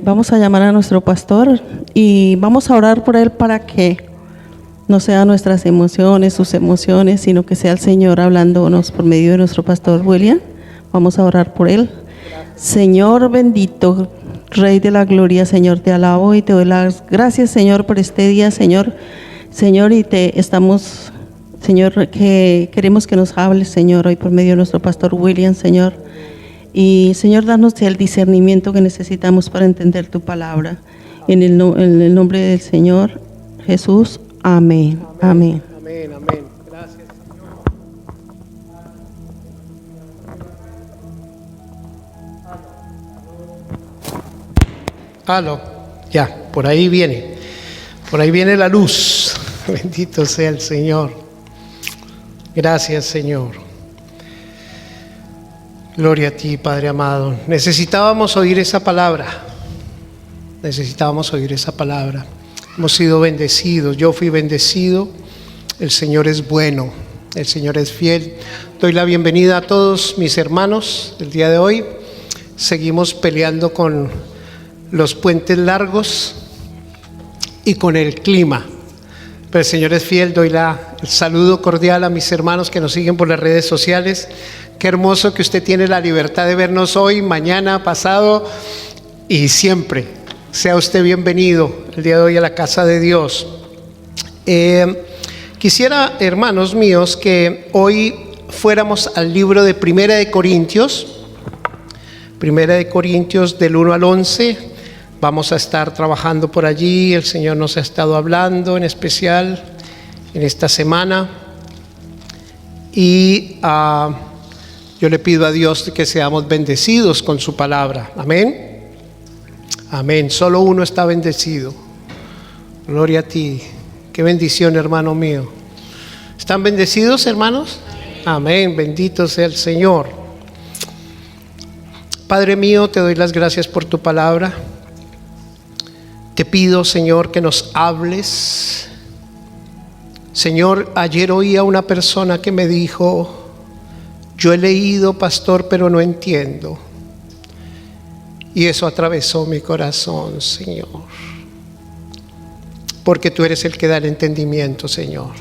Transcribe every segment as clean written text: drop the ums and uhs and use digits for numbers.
Vamos a llamar a nuestro pastor y vamos a orar por él para que no sean nuestras emociones, sus emociones, sino que sea el Señor hablándonos por medio de nuestro pastor William. Vamos a orar por él. Señor bendito, Rey de la gloria, Señor, te alabo y te doy las gracias, Señor, por este día, Señor. Señor, y te estamos, Señor, que queremos que nos hables, Señor, hoy por medio de nuestro pastor William, Señor. Y Señor, danos el discernimiento que necesitamos para entender tu palabra. En el nombre del Señor Jesús, amén. Amén. Amén, amén. Gracias, Señor. Aló, ya, por ahí viene la luz. Bendito sea el Señor. Gracias, Señor. Gloria a ti, Padre amado. Necesitábamos oír esa palabra. Hemos sido bendecidos. Yo fui bendecido. El Señor es bueno. El Señor es fiel. Doy la bienvenida a todos mis hermanos el día de hoy. Seguimos peleando con los puentes largos y con el clima. Pero el Señor es fiel. Doy el saludo cordial a mis hermanos que nos siguen por las redes sociales. Qué hermoso que usted tiene la libertad de vernos hoy, mañana, pasado y siempre. Sea usted bienvenido el día de hoy a la casa de Dios. Quisiera, hermanos míos, que hoy fuéramos al libro de Primera de Corintios del 1 al 11. Vamos a estar trabajando por allí. El Señor nos ha estado hablando en especial en esta semana. Y yo le pido a Dios que seamos bendecidos con su palabra. Amén. Amén. Solo uno está bendecido. Gloria a ti. Qué bendición, hermano mío. ¿Están bendecidos, hermanos? Amén. Bendito sea el Señor. Padre mío, te doy las gracias por tu palabra. Te pido, Señor, que nos hables. Señor, ayer oí a una persona que me dijo: yo he leído, pastor, pero no entiendo. Y eso atravesó mi corazón, Señor. Porque tú eres el que da el entendimiento, Señor.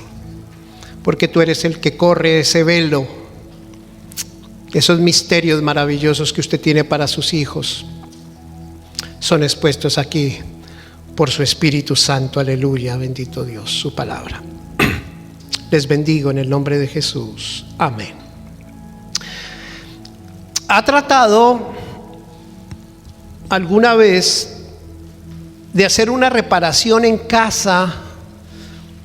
Porque tú eres el que corre ese velo. Esos misterios maravillosos que usted tiene para sus hijos son expuestos aquí por su Espíritu Santo. Aleluya, bendito Dios, su palabra. Les bendigo en el nombre de Jesús. Amén. ¿Ha tratado alguna vez de hacer una reparación en casa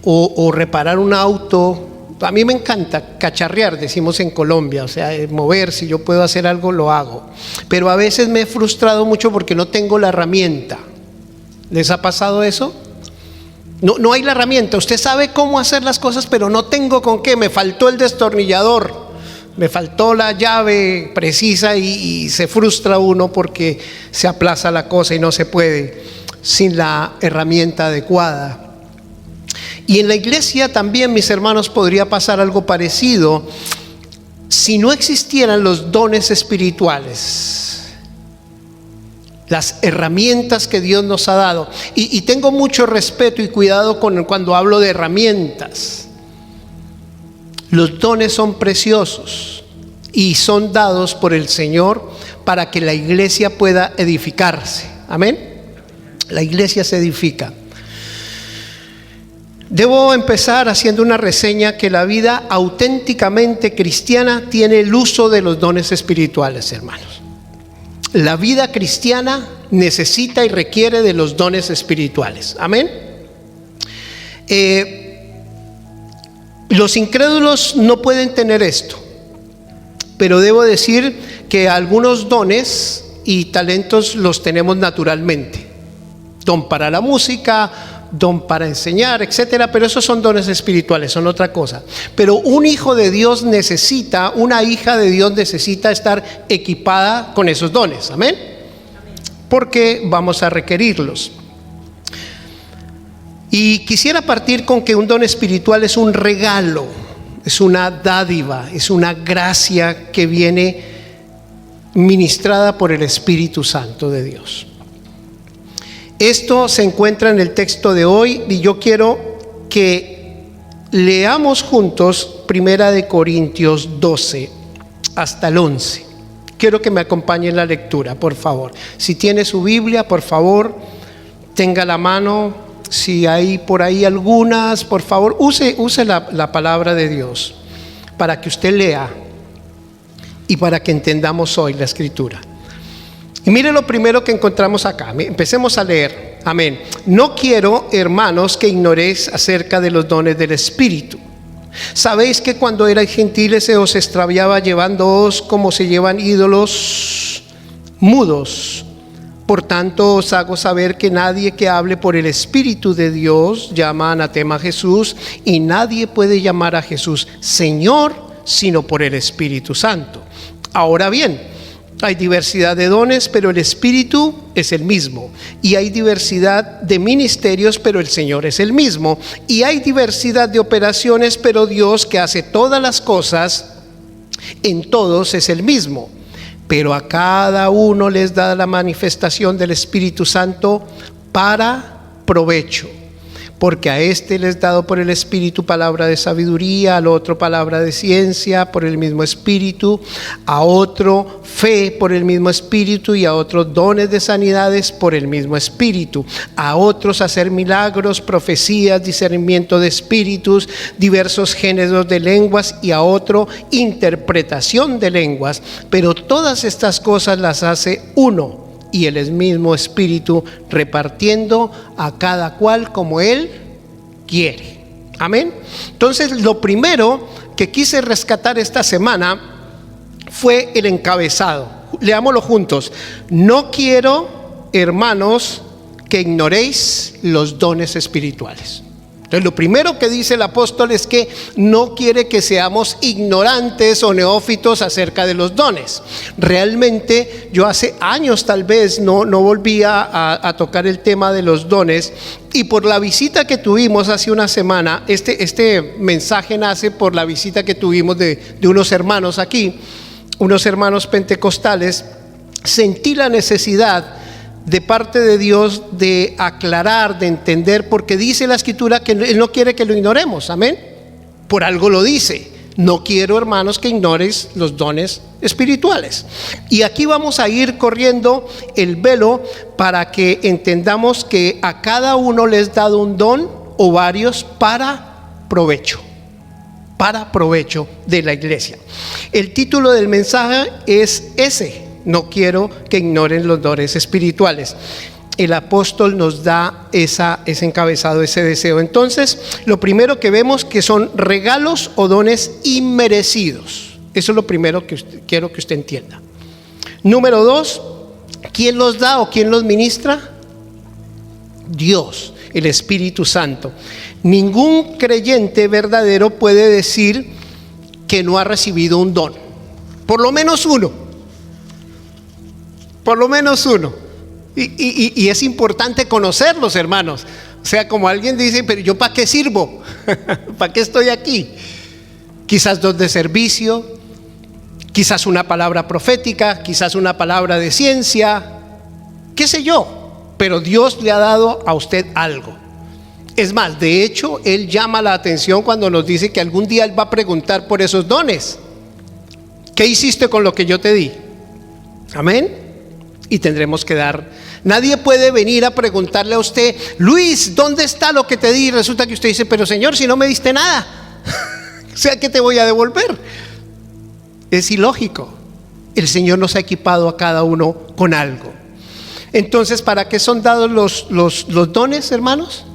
o reparar un auto? A mí me encanta cacharrear, decimos en Colombia, o sea, mover. Si yo puedo hacer algo, lo hago. Pero a veces me he frustrado mucho porque no tengo la herramienta. ¿Les ha pasado eso? No hay la herramienta. Usted sabe cómo hacer las cosas, pero no tengo con qué. Me faltó el destornillador. Me faltó la llave precisa y se frustra uno porque se aplaza la cosa y no se puede sin la herramienta adecuada. Y en la iglesia también, mis hermanos, podría pasar algo parecido si no existieran los dones espirituales, las herramientas que Dios nos ha dado. Y tengo mucho respeto y cuidado cuando hablo de herramientas. Los dones son preciosos y son dados por el Señor para que la iglesia pueda edificarse. Amén. La iglesia se edifica. Debo empezar haciendo una reseña que la vida auténticamente cristiana tiene el uso de los dones espirituales, hermanos. La vida cristiana necesita y requiere de los dones espirituales. Amén. Los incrédulos no pueden tener esto, pero debo decir que algunos dones y talentos los tenemos naturalmente. Don para la música, don para enseñar, etcétera, pero esos son dones espirituales, son otra cosa. Pero un hijo de Dios una hija de Dios necesita estar equipada con esos dones. Amén. porque vamos a requerirlos. Y quisiera partir con que un don espiritual es un regalo, es una dádiva, es una gracia que viene ministrada por el Espíritu Santo de Dios. Esto se encuentra en el texto de hoy y yo quiero que leamos juntos 1 Corintios 12 hasta el 11. Quiero que me acompañen en la lectura, por favor. Si tiene su Biblia, por favor, tenga la mano. Si hay por ahí algunas, por favor, use la palabra de Dios para que usted lea y para que entendamos hoy la Escritura. Y mire lo primero que encontramos acá. Empecemos a leer. Amén. No quiero, hermanos, que ignoréis acerca de los dones del Espíritu. Sabéis que cuando erais gentiles se os extraviaba llevándoos como se llevan ídolos mudos. Por tanto os hago saber que nadie que hable por el Espíritu de Dios llama anatema a Jesús, y nadie puede llamar a Jesús Señor sino por el Espíritu Santo. Ahora bien, hay diversidad de dones, pero el Espíritu es el mismo. Y hay diversidad de ministerios, pero el Señor es el mismo. Y hay diversidad de operaciones, pero Dios, que hace todas las cosas en todos, es el mismo. Pero a cada uno les da la manifestación del Espíritu Santo para provecho. Porque a este les dado por el Espíritu palabra de sabiduría, al otro palabra de ciencia por el mismo Espíritu, a otro fe por el mismo Espíritu, y a otros dones de sanidades por el mismo Espíritu, a otros hacer milagros, profecías, discernimiento de espíritus, diversos géneros de lenguas, y a otro interpretación de lenguas. Pero todas estas cosas las hace uno, y el mismo Espíritu, repartiendo a cada cual como Él quiere. Amén. Entonces, lo primero que quise rescatar esta semana fue el encabezado. Leámoslo juntos. No quiero, hermanos, que ignoréis los dones espirituales. Entonces, lo primero que dice el apóstol es que no quiere que seamos ignorantes o neófitos acerca de los dones. Realmente yo hace años tal vez no volvía a tocar el tema de los dones, y por la visita que tuvimos hace una semana, este mensaje nace por la visita que tuvimos de unos hermanos aquí, unos hermanos pentecostales. Sentí la necesidad de parte de Dios de aclarar, de entender, porque dice la Escritura que Él no quiere que lo ignoremos. Amén. Por algo lo dice. No quiero, hermanos, que ignores los dones espirituales. Y aquí vamos a ir corriendo el velo para que entendamos que a cada uno les dado un don o varios para provecho de la iglesia. El título del mensaje es ese: no quiero que ignoren los dones espirituales. El apóstol nos da ese encabezado, ese deseo. Entonces, lo primero que vemos que son regalos o dones inmerecidos. Eso es lo primero que quiero que usted entienda. Número 2, ¿quién los da o quién los ministra? Dios, el Espíritu Santo. Ningún creyente verdadero puede decir que no ha recibido un don. Por lo menos uno. Por lo menos uno. Y es importante conocerlos, hermanos. O sea, como alguien dice, pero ¿yo para qué sirvo? ¿Para qué estoy aquí? Quizás dos de servicio, quizás una palabra profética, quizás una palabra de ciencia, qué sé yo. Pero Dios le ha dado a usted algo. Es más, de hecho, Él llama la atención cuando nos dice que algún día Él va a preguntar por esos dones. ¿Qué hiciste con lo que yo te di? Amén. Y tendremos que dar. Nadie puede venir a preguntarle a usted: Luis, ¿dónde está lo que te di? Y resulta que usted dice: pero Señor, si no me diste nada, o sea, ¿qué te voy a devolver? Es ilógico. El Señor nos ha equipado a cada uno con algo. Entonces, ¿para qué son dados los dones, hermanos?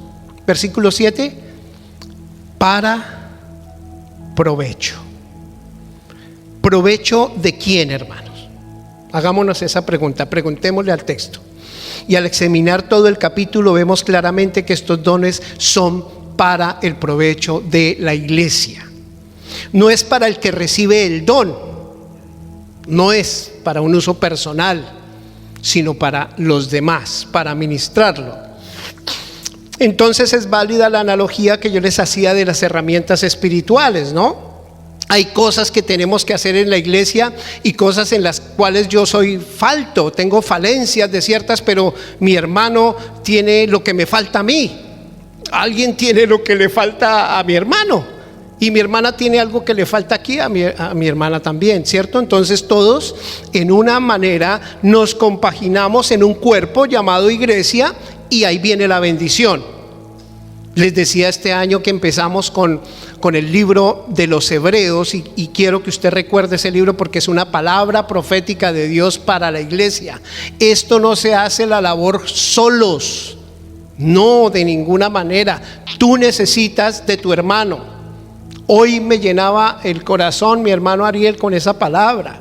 Versículo 7: para provecho. ¿Provecho de quién, hermanos? Hagámonos esa pregunta, preguntémosle al texto. Y al examinar todo el capítulo vemos claramente que estos dones son para el provecho de la iglesia. No es para el que recibe el don, no es para un uso personal. sino para los demás, para ministrarlo. Entonces es válida la analogía que yo les hacía de las herramientas espirituales, ¿no? Hay cosas que tenemos que hacer en la iglesia y cosas en las cuales yo soy falto, tengo falencias de ciertas, pero mi hermano tiene lo que me falta a mí. Alguien tiene lo que le falta a mi hermano y mi hermana tiene algo que le falta aquí a mi hermana también, ¿cierto? Entonces todos en una manera nos compaginamos en un cuerpo llamado iglesia y ahí viene la bendición. Les decía este año que empezamos con el libro de los Hebreos y quiero que usted recuerde ese libro porque es una palabra profética de Dios para la iglesia. Esto no se hace la labor solos, no, de ninguna manera. Tú necesitas de tu hermano. Hoy me llenaba el corazón mi hermano Ariel con esa palabra.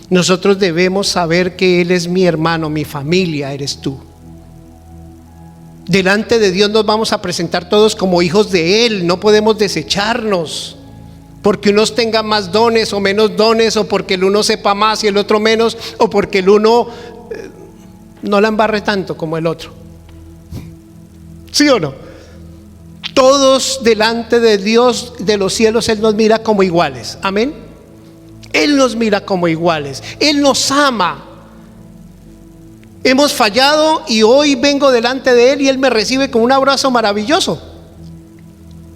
Nosotros debemos saber que Él es mi hermano, mi familia eres tú. Delante de Dios nos vamos a presentar todos como hijos de Él. No podemos desecharnos porque unos tengan más dones o menos dones, o porque el uno sepa más y el otro menos, o porque el uno no la embarre tanto como el otro. ¿Sí o no? Todos delante de Dios de los cielos Él nos mira como iguales. Amén. Él nos mira como iguales. Él nos ama. Hemos fallado y hoy vengo delante de Él y Él me recibe con un abrazo maravilloso,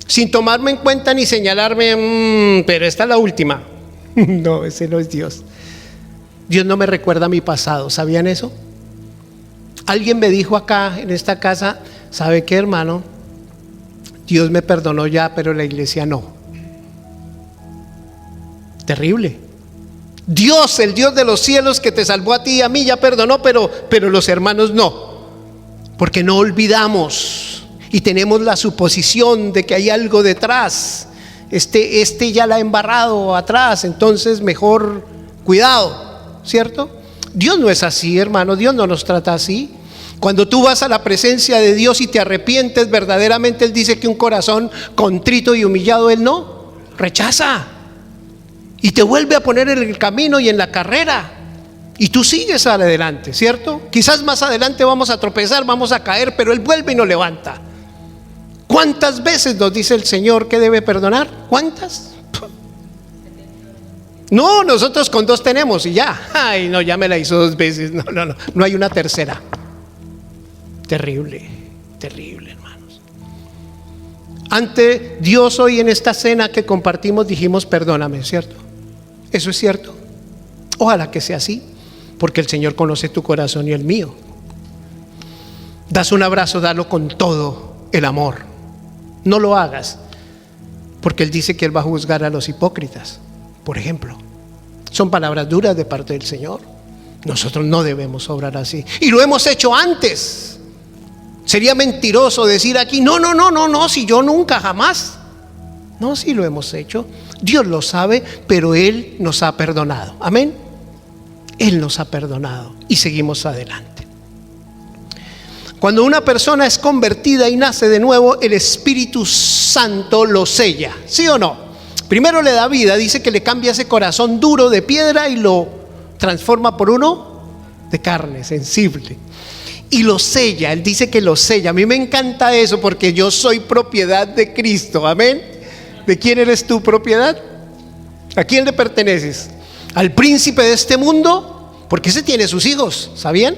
sin tomarme en cuenta ni señalarme, pero esta es la última. No, ese no es Dios. Dios no me recuerda mi pasado. ¿Sabían eso? Alguien me dijo acá en esta casa: ¿sabe qué, hermano? Dios me perdonó ya, pero la iglesia no. Terrible. Dios, el Dios de los cielos que te salvó a ti y a mí, ya perdonó, pero los hermanos no, porque no olvidamos y tenemos la suposición de que hay algo detrás. Este ya la ha embarrado atrás, entonces mejor cuidado, ¿cierto? Dios no es así, hermano. Dios no nos trata así. Cuando tú vas a la presencia de Dios y te arrepientes verdaderamente, Él dice que un corazón contrito y humillado Él no rechaza. Y te vuelve a poner en el camino y en la carrera. Y tú sigues adelante, ¿cierto? Quizás más adelante vamos a tropezar, vamos a caer, pero Él vuelve y nos levanta. ¿Cuántas veces nos dice el Señor que debe perdonar? ¿Cuántas? No, nosotros con 2 tenemos y ya. Ay, no, ya me la hizo 2 veces. No hay una tercera. Terrible, terrible, hermanos. Ante Dios hoy en esta cena que compartimos dijimos perdóname, ¿cierto? Eso es cierto. Ojalá que sea así, porque el Señor conoce tu corazón y el mío. Das un abrazo, dalo con todo el amor. No lo hagas porque Él dice que Él va a juzgar a los hipócritas, por ejemplo. Son palabras duras de parte del Señor. Nosotros no debemos obrar así, y lo hemos hecho antes. Sería mentiroso decir aquí no, si yo nunca, jamás. No, si lo hemos hecho. Dios lo sabe, pero Él nos ha perdonado. Amén. Él nos ha perdonado y seguimos adelante. Cuando una persona es convertida y nace de nuevo, el Espíritu Santo lo sella, ¿sí o no? Primero le da vida, dice que le cambia ese corazón duro de piedra y lo transforma por uno de carne, sensible. Y lo sella, Él dice que lo sella. A mí me encanta eso porque yo soy propiedad de Cristo, amén. ¿De quién eres tú propiedad? ¿A quién le perteneces? ¿Al príncipe de este mundo? Porque ese tiene sus hijos, ¿sabían?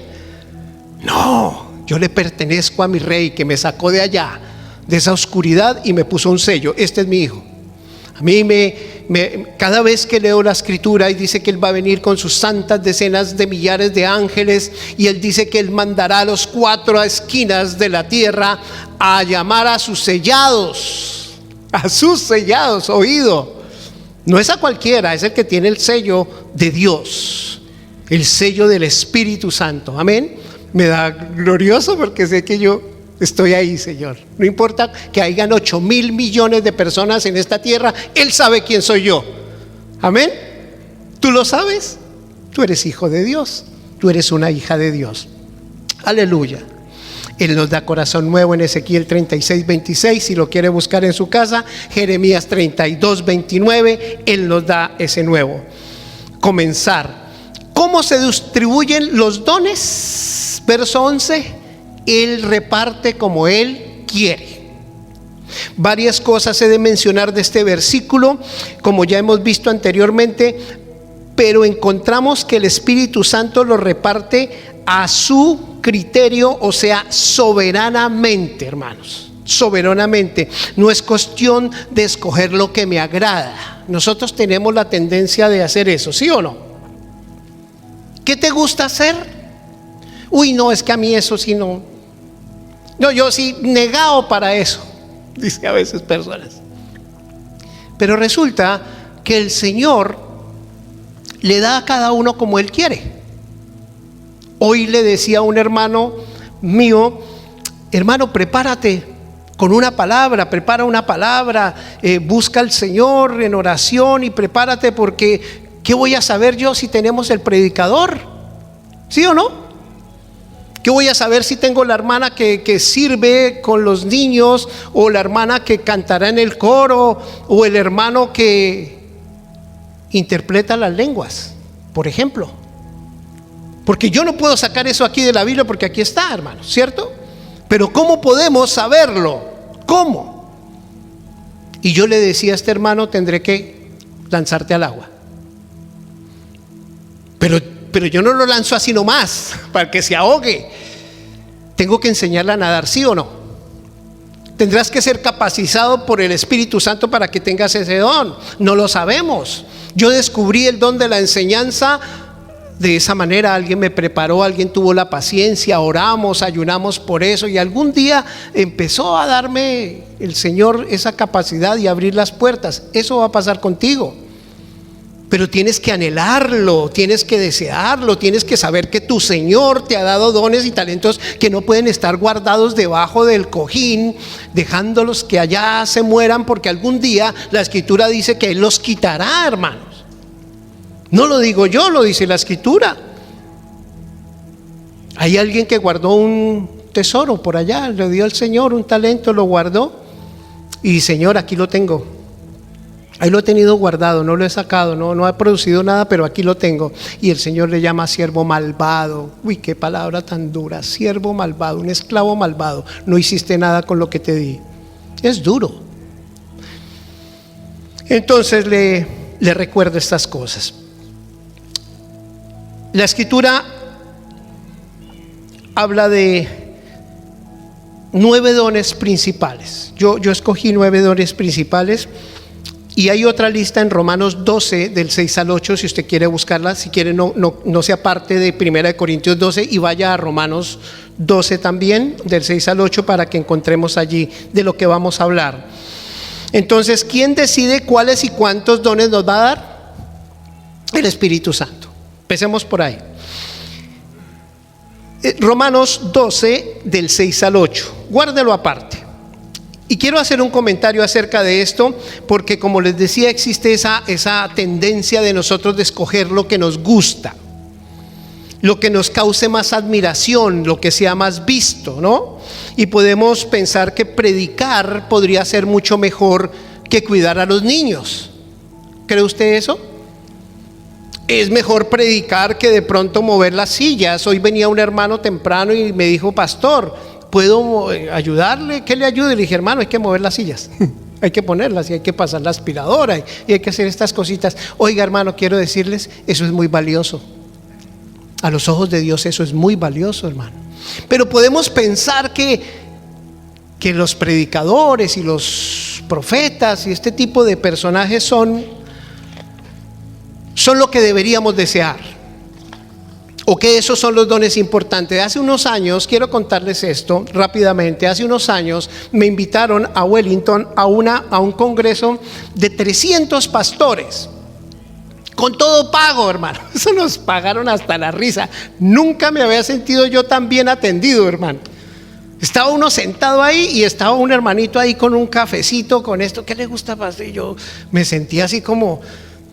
No, yo le pertenezco a mi rey que me sacó de allá, de esa oscuridad, y me puso un sello. Este es mi hijo. A mí cada vez que leo la escritura y dice que Él va a venir con sus santas decenas de millares de ángeles, y Él dice que Él mandará a los 4 esquinas de la tierra a llamar a sus sellados, oído. No es a cualquiera, es el que tiene el sello de Dios, el sello del Espíritu Santo. Amén. Me da glorioso porque sé que yo estoy ahí, Señor. No importa que hayan 8,000 millones de personas en esta tierra, Él sabe quién soy yo. Amén. ¿Tú lo sabes? Tú eres hijo de Dios. Tú eres una hija de Dios. Aleluya. Él nos da corazón nuevo en Ezequiel 36:26. Si lo quiere buscar en su casa, Jeremías 32:29. Él nos da ese nuevo comenzar. ¿Cómo se distribuyen los dones? Verso 11, Él reparte como Él quiere. Varias cosas he de mencionar de este versículo, como ya hemos visto anteriormente, pero encontramos que el Espíritu Santo lo reparte a su criterio, o sea, soberanamente, hermanos, soberanamente. No es cuestión de escoger lo que me agrada. Nosotros tenemos la tendencia de hacer eso, ¿sí o no? ¿Qué te gusta hacer? Uy, no, es que a mí eso sí no. No, yo sí negado para eso, dice a veces personas. Pero resulta que el Señor le da a cada uno como Él quiere. Hoy le decía a un hermano mío: hermano, prepárate con una palabra, prepara una palabra, busca al Señor en oración y prepárate, porque ¿qué voy a saber yo si tenemos el predicador? ¿Sí o no? ¿Qué voy a saber si tengo la hermana que sirve con los niños, o la hermana que cantará en el coro, o el hermano que interpreta las lenguas, por ejemplo? Porque yo no puedo sacar eso aquí de la Biblia, porque aquí está, hermanos, ¿cierto? Pero ¿cómo podemos saberlo? ¿Cómo? Y yo le decía a este hermano: tendré que lanzarte al agua. Pero yo no lo lanzo así nomás, para que se ahogue. Tengo que enseñarle a nadar, ¿sí o no? Tendrás que ser capacitado por el Espíritu Santo para que tengas ese don. No lo sabemos. Yo descubrí el don de la enseñanza de esa manera. Alguien me preparó, alguien tuvo la paciencia, oramos, ayunamos por eso, y algún día empezó a darme el Señor esa capacidad y abrir las puertas. Eso va a pasar contigo. Pero tienes que anhelarlo, tienes que desearlo, tienes que saber que tu Señor te ha dado dones y talentos que no pueden estar guardados debajo del cojín, dejándolos que allá se mueran, porque algún día la Escritura dice que Él los quitará, hermanos. No lo digo yo, lo dice la Escritura. Hay alguien que guardó un tesoro por allá, le dio al Señor un talento, lo guardó, y Señor, aquí lo tengo. Ahí lo he tenido guardado, no lo he sacado, no ha producido nada, pero aquí lo tengo. Y el Señor le llama siervo malvado. Uy, qué palabra tan dura, siervo malvado, un esclavo malvado. No hiciste nada con lo que te di. Es duro. Entonces le recuerdo estas cosas. La Escritura habla de 9 dones principales. Yo escogí 9 dones principales. Y hay otra lista en Romanos 12, del 6 al 8, si usted quiere buscarla. Si quiere, no sea parte de 1 Corintios 12 y vaya a Romanos 12 también, del 6 al 8, para que encontremos allí de lo que vamos a hablar. Entonces, ¿quién decide cuáles y cuántos dones nos va a dar? El Espíritu Santo. Empecemos por ahí. Romanos 12, del 6 al 8. Guárdelo aparte. Y quiero hacer un comentario acerca de esto, porque como les decía, existe esa tendencia de nosotros de escoger lo que nos gusta, lo que nos cause más admiración, lo que sea más visto, ¿no? Y podemos pensar que predicar podría ser mucho mejor que cuidar a los niños. ¿Cree usted eso? Es mejor predicar que de pronto mover las sillas. Hoy venía un hermano temprano y me dijo: pastor, ¿puedo ayudarle? ¿Qué le ayude? Le dije: hermano, hay que mover las sillas, hay que ponerlas y hay que pasar la aspiradora y hay que hacer estas cositas. Oiga, hermano, quiero decirles, eso es muy valioso. A los ojos de Dios eso es muy valioso, hermano. Pero podemos pensar que los predicadores y los profetas y este tipo de personajes son lo que deberíamos desear, o que esos son los dones importantes. Hace unos años, quiero contarles esto rápidamente. Hace unos años me invitaron a Wellington a un congreso de 300 pastores, con todo pago, hermano. Eso nos pagaron hasta la risa. Nunca me había sentido yo tan bien atendido, hermano. Estaba uno sentado ahí y estaba un hermanito ahí con un cafecito, con esto. ¿Qué le gusta, pastor? Y yo me sentía así como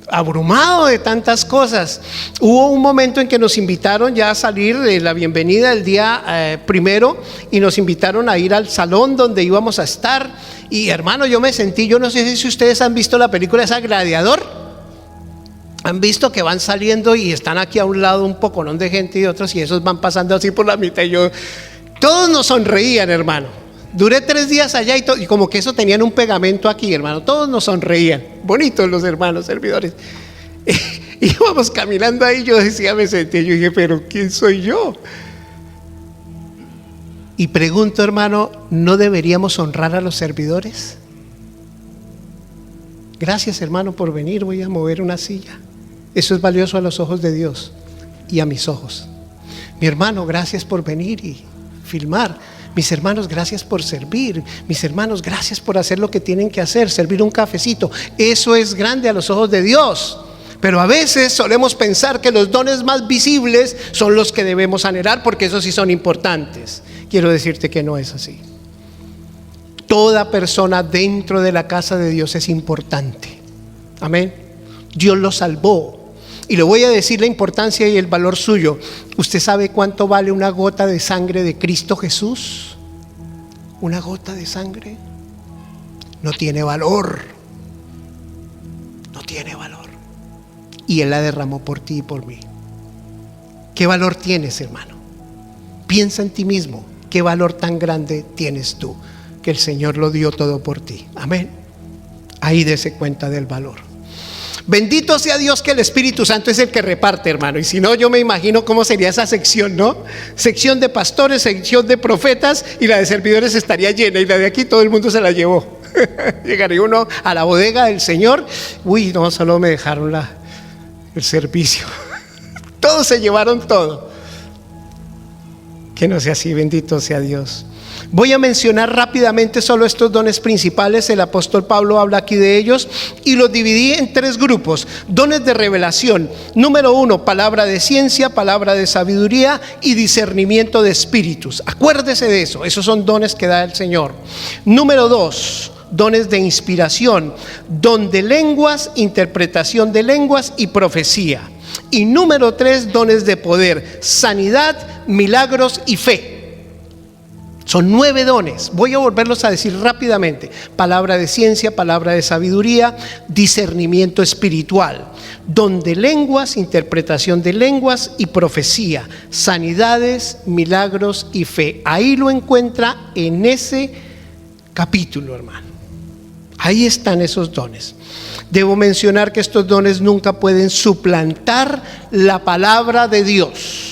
abrumado de tantas cosas. Hubo un momento en que nos invitaron ya a salir de la bienvenida el día primero, y nos invitaron a ir al salón donde íbamos a estar. Y hermano, yo me sentí, yo no sé si ustedes han visto la película esa Gladiador. Han visto que van saliendo y están aquí a un lado un poconón de gente y otros, y esos van pasando así por la mitad. Y todos nos sonreían, hermano. Duré 3 días allá y como que eso tenían un pegamento aquí, hermano. Todos nos sonreían. Bonitos los hermanos servidores. Íbamos caminando ahí, yo decía, me sentí, yo dije, pero ¿quién soy yo? Y pregunto, hermano, ¿no deberíamos honrar a los servidores? Gracias, hermano, por venir. Voy a mover una silla. Eso es valioso a los ojos de Dios y a mis ojos. Mi hermano, gracias por venir y filmar. Mis hermanos, gracias por servir. Mis hermanos, gracias por hacer lo que tienen que hacer, servir un cafecito. Eso es grande a los ojos de Dios. Pero a veces solemos pensar que los dones más visibles son los que debemos anhelar, porque esos sí son importantes. Quiero decirte que no es así. Toda persona dentro de la casa de Dios es importante. Amén. Dios lo salvó. Y le voy a decir la importancia y el valor suyo. ¿Usted sabe cuánto vale una gota de sangre de Cristo Jesús? Una gota de sangre no tiene valor. No tiene valor. Y Él la derramó por ti y por mí. ¿Qué valor tienes, hermano? Piensa en ti mismo. ¿Qué valor tan grande tienes tú? Que el Señor lo dio todo por ti. Amén. Ahí dése cuenta del valor. Bendito sea Dios que el Espíritu Santo es el que reparte, hermano. Y si no, yo me imagino cómo sería esa sección, ¿no? Sección de pastores, sección de profetas, y la de servidores estaría llena, y la de aquí todo el mundo se la llevó. Llegaría uno a la bodega del Señor. Uy, no, solo me dejaron el servicio. Todos se llevaron todo. Que no sea así, bendito sea Dios. Voy a mencionar rápidamente solo estos dones principales. El apóstol Pablo habla aquí de ellos y los dividí en 3 grupos. Dones de revelación. Número 1, palabra de ciencia, palabra de sabiduría y discernimiento de espíritus. Acuérdese de eso. Esos son dones que da el Señor. Número 2, dones de inspiración, don de lenguas, interpretación de lenguas y profecía. Y número 3, dones de poder, sanidad, milagros y fe. Son 9 dones. Voy a volverlos a decir rápidamente. Palabra de ciencia, palabra de sabiduría, discernimiento espiritual, don de lenguas, interpretación de lenguas y profecía, sanidades, milagros y fe. Ahí lo encuentra en ese capítulo, hermano. Ahí están esos dones. Debo mencionar que estos dones nunca pueden suplantar la palabra de Dios.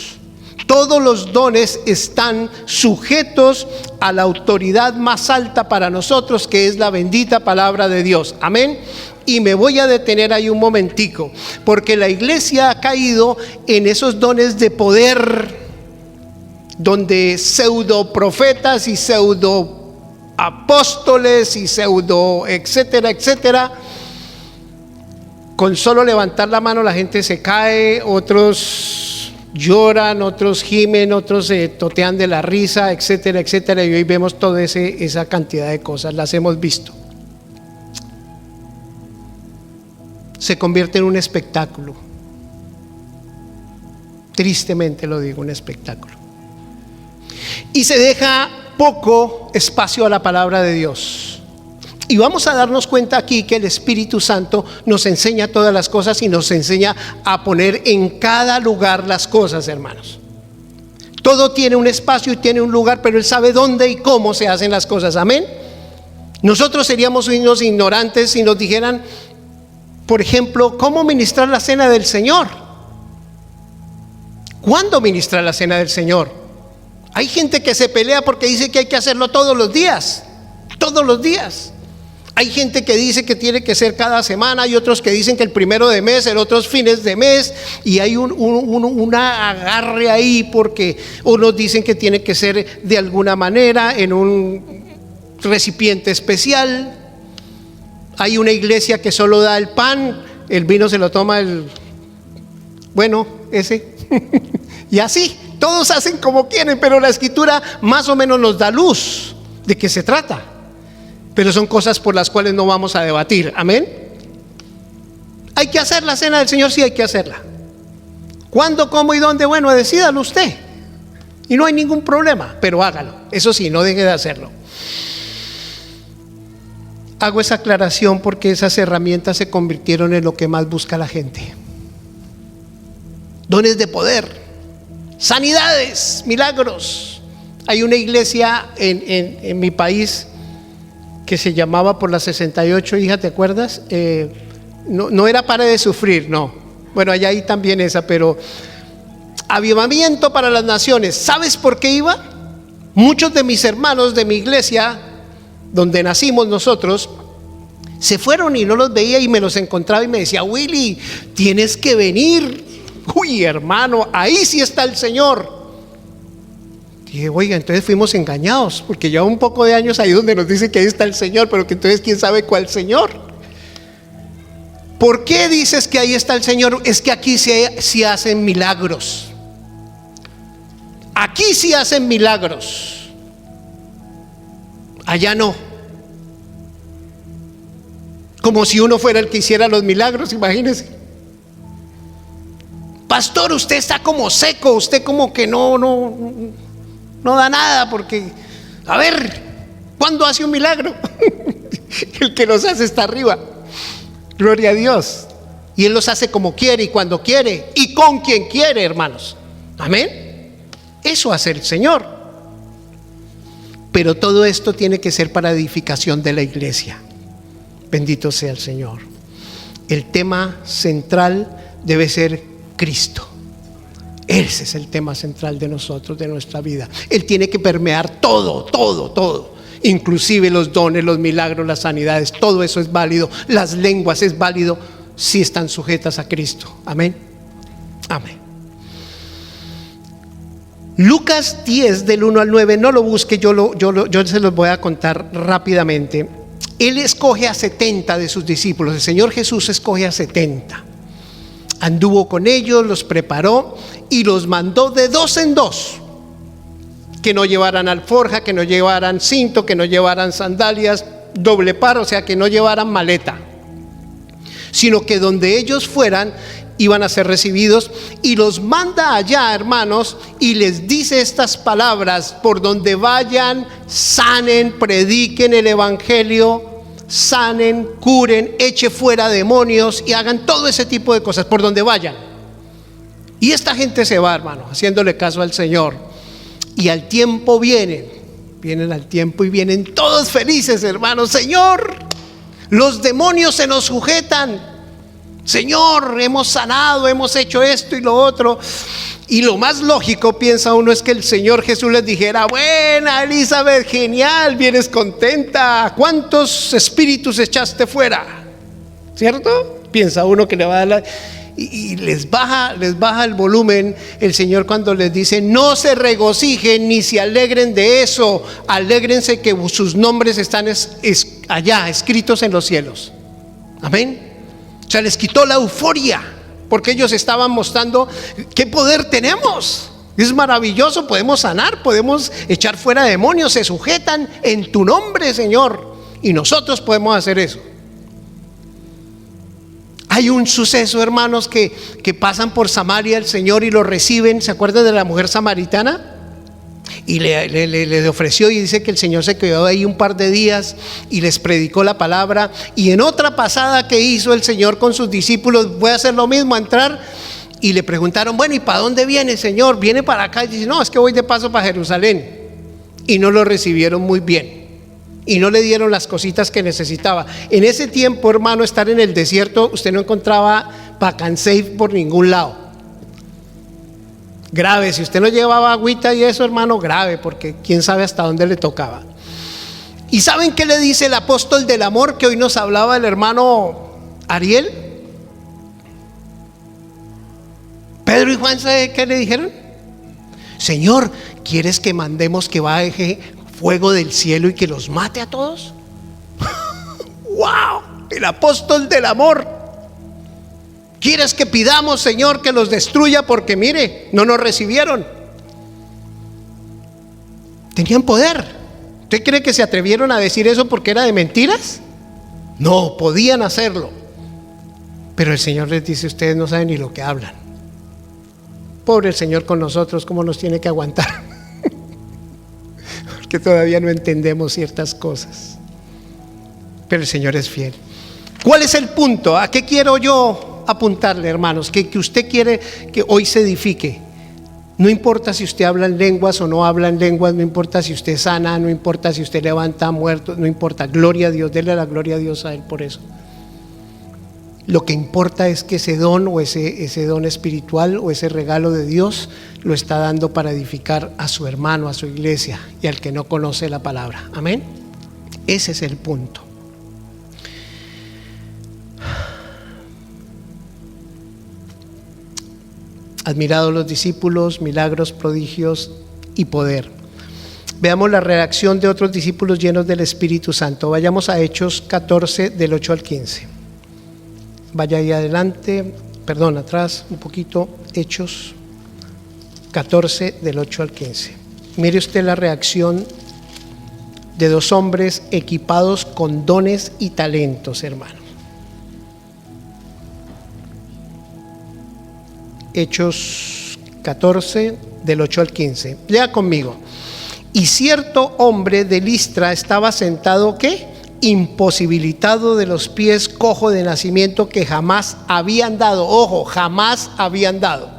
Todos los dones están sujetos a la autoridad más alta para nosotros, que es la bendita palabra de Dios. Amén. Y me voy a detener ahí un momentico, porque la iglesia ha caído en esos dones de poder, donde pseudo profetas y pseudo apóstoles y pseudo etcétera, etcétera. Con solo levantar la mano la gente se cae, otros lloran, otros gimen, otros se totean de la risa, etcétera, etcétera. Y hoy vemos toda esa cantidad de cosas, las hemos visto. Se convierte en un espectáculo. Tristemente lo digo, un espectáculo. Y se deja poco espacio a la palabra de Dios. Y vamos a darnos cuenta aquí que el Espíritu Santo nos enseña todas las cosas y nos enseña a poner en cada lugar las cosas, hermanos. Todo tiene un espacio y tiene un lugar, pero Él sabe dónde y cómo se hacen las cosas. Amén. Nosotros seríamos unos ignorantes si nos dijeran, por ejemplo, cómo ministrar la cena del Señor. ¿Cuándo ministrar la cena del Señor? Hay gente que se pelea porque dice que hay que hacerlo todos los días. Todos los días. Hay gente que dice que tiene que ser cada semana, hay otros que dicen que el 1 de mes, el otros fines de mes, y hay una agarre ahí porque unos dicen que tiene que ser de alguna manera en un recipiente especial. Hay una iglesia que solo da el pan, el vino se lo toma ese y así, todos hacen como quieren, pero la Escritura más o menos nos da luz de qué se trata. Pero son cosas por las cuales no vamos a debatir. Amén. ¿Hay que hacer la cena del Señor? Sí, hay que hacerla. ¿Cuándo, cómo y dónde? Bueno, decídalo usted. Y no hay ningún problema, pero hágalo. Eso sí, no deje de hacerlo. Hago esa aclaración porque esas herramientas se convirtieron en lo que más busca la gente. dones de poder, sanidades, milagros. Hay una iglesia en mi país que se llamaba por las 68 hijas, ¿te acuerdas? No era Pare de Sufrir, no. Bueno, allá hay también esa, pero Avivamiento para las Naciones. ¿Sabes por qué iba? Muchos de mis hermanos de mi iglesia, donde nacimos nosotros, se fueron y no los veía y me los encontraba y me decía: Willy, tienes que venir. Uy, hermano, ahí sí está el Señor. Dije, oiga, entonces fuimos engañados, porque ya un poco de años ahí donde nos dice que ahí está el Señor, pero que entonces quién sabe cuál Señor. ¿Por qué dices que ahí está el Señor? Es que aquí sí hacen milagros. Aquí sí hacen milagros. Allá no. Como si uno fuera el que hiciera los milagros, imagínense. Pastor, usted está como seco, usted como que no da nada, porque, a ver, ¿cuándo hace un milagro? El que los hace está arriba. Gloria a Dios. Y Él los hace como quiere y cuando quiere y con quien quiere, hermanos. Amén. Eso hace el Señor. Pero todo esto tiene que ser para edificación de la iglesia. Bendito sea el Señor. El tema central debe ser Cristo. Ese es el tema central de nosotros, de nuestra vida. Él tiene que permear todo. Inclusive los dones, los milagros, las sanidades, todo eso es válido. Las lenguas es válido si están sujetas a Cristo. Amén. Amén. Lucas 10 del 1 al 9, no lo busque, yo se los voy a contar rápidamente. Él escoge a 70 de sus discípulos. El Señor Jesús escoge a 70. Anduvo con ellos, los preparó y los mandó de dos en dos. Que no llevaran alforja, que no llevaran cinto, que no llevaran sandalias, doble par, o sea, que no llevaran maleta. Sino que donde ellos fueran, iban a ser recibidos, y los manda allá, hermanos, y les dice estas palabras: por donde vayan, sanen, prediquen el evangelio, sanen, curen, eche fuera demonios y hagan todo ese tipo de cosas por donde vayan. Y esta gente se va, hermano, haciéndole caso al Señor. Y al tiempo vienen al tiempo y vienen todos felices, hermano. Señor, los demonios se nos sujetan. Señor, hemos sanado, hemos hecho esto y lo otro. Y lo más lógico, piensa uno, es que el Señor Jesús les dijera: buena Elizabeth, genial, vienes contenta, ¿cuántos espíritus echaste fuera? ¿Cierto? Piensa uno que le va a dar y les baja el volumen el Señor cuando les dice: no se regocijen ni se alegren de eso, alégrense que sus nombres están allá escritos en los cielos. Amén. O sea, les quitó la euforia, porque ellos estaban mostrando qué poder tenemos. Es maravilloso, podemos sanar, podemos echar fuera demonios, se sujetan en tu nombre, Señor, y nosotros podemos hacer eso. Hay un suceso, hermanos, que pasan por Samaria el Señor y lo reciben. ¿Se acuerdan de la mujer samaritana? Y le ofreció, y dice que el Señor se quedó ahí un par de días y les predicó la palabra. Y en otra pasada que hizo el Señor con sus discípulos, voy a hacer lo mismo, a entrar, y le preguntaron: bueno, ¿y para dónde viene, Señor? ¿Viene para acá? Y dice: no, es que voy de paso para Jerusalén. Y no lo recibieron muy bien y no le dieron las cositas que necesitaba. En ese tiempo, hermano, estar en el desierto, usted no encontraba pack and save por ningún lado. Grave, si usted no llevaba agüita y eso, hermano, grave, porque quién sabe hasta dónde le tocaba. ¿Y saben qué le dice el apóstol del amor que hoy nos hablaba el hermano Ariel? Pedro y Juan, ¿sabe qué le dijeron? Señor, ¿quieres que mandemos que baje fuego del cielo y que los mate a todos? ¡Wow! El apóstol del amor. ¿Quieres que pidamos, Señor, que los destruya? Porque mire, no nos recibieron. Tenían poder. ¿Usted cree que se atrevieron a decir eso porque era de mentiras? No, podían hacerlo. Pero el Señor les dice: ustedes no saben ni lo que hablan. Pobre el Señor con nosotros, ¿cómo nos tiene que aguantar? Porque todavía no entendemos ciertas cosas. Pero el Señor es fiel. ¿Cuál es el punto? ¿A qué quiero yo apuntarle, hermanos, que usted quiere que hoy se edifique. No importa si usted habla en lenguas o no habla en lenguas, no importa si usted sana, no importa si usted levanta muertos, no importa. Gloria a Dios, déle la gloria a Dios a Él por eso. Lo que importa es que ese don o ese don espiritual o ese regalo de Dios lo está dando para edificar a su hermano, a su iglesia y al que no conoce la palabra. Amén. Ese es el punto. Admirados los discípulos, milagros, prodigios y poder. Veamos la reacción de otros discípulos llenos del Espíritu Santo. Vayamos a Hechos 14, del 8 al 15. Vaya ahí adelante, perdón, atrás un poquito. Hechos 14, del 8 al 15. Mire usted la reacción de dos hombres equipados con dones y talentos, hermano. Hechos 14, del 8 al 15. Lea conmigo. Y cierto hombre de Listra estaba sentado, ¿qué? Imposibilitado de los pies, cojo de nacimiento, que jamás había andado. Ojo, jamás había andado.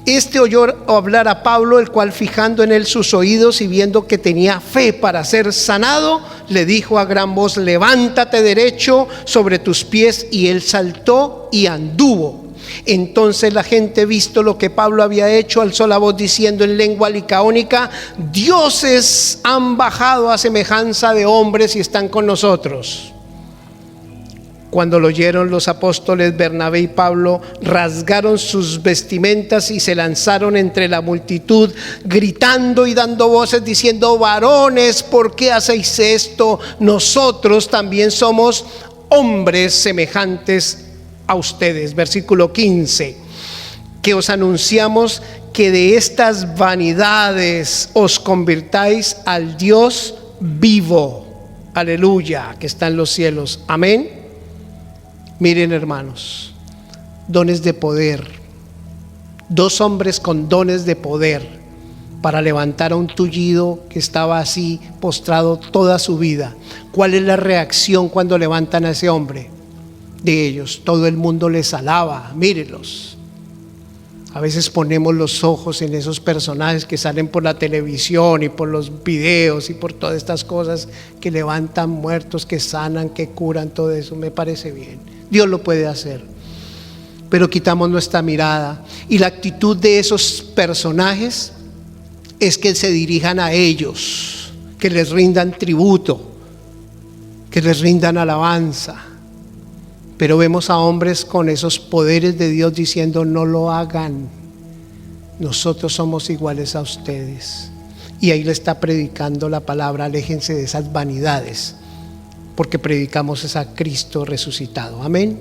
Este oyó hablar a Pablo, el cual, fijando en él sus oídos y viendo que tenía fe para ser sanado, le dijo a gran voz: levántate derecho sobre tus pies. Y él saltó y anduvo. Entonces la gente, visto lo que Pablo había hecho, alzó la voz diciendo en lengua licaónica: dioses han bajado a semejanza de hombres y están con nosotros. Cuando lo oyeron los apóstoles Bernabé y Pablo, rasgaron sus vestimentas y se lanzaron entre la multitud, gritando y dando voces, diciendo: varones, ¿por qué hacéis esto? Nosotros también somos hombres semejantes a ustedes. Versículo 15, que os anunciamos que de estas vanidades os convirtáis al Dios vivo, aleluya, que está en los cielos. Amén. Miren, hermanos, dones de poder. Dos hombres con dones de poder para levantar a un tullido que estaba así postrado toda su vida. ¿Cuál es la reacción cuando levantan a ese hombre? De ellos, todo el mundo les alaba. Mírenlos. A veces ponemos los ojos en esos personajes que salen por la televisión y por los videos y por todas estas cosas, que levantan muertos, que sanan, que curan, todo eso. Me parece bien, Dios lo puede hacer, pero quitamos nuestra mirada, y la actitud de esos personajes es que se dirijan a ellos, que les rindan tributo, que les rindan alabanza. Pero vemos a hombres con esos poderes de Dios diciendo: no lo hagan, nosotros somos iguales a ustedes. Y ahí le está predicando la palabra: aléjense de esas vanidades, porque predicamos es a Cristo resucitado. Amén.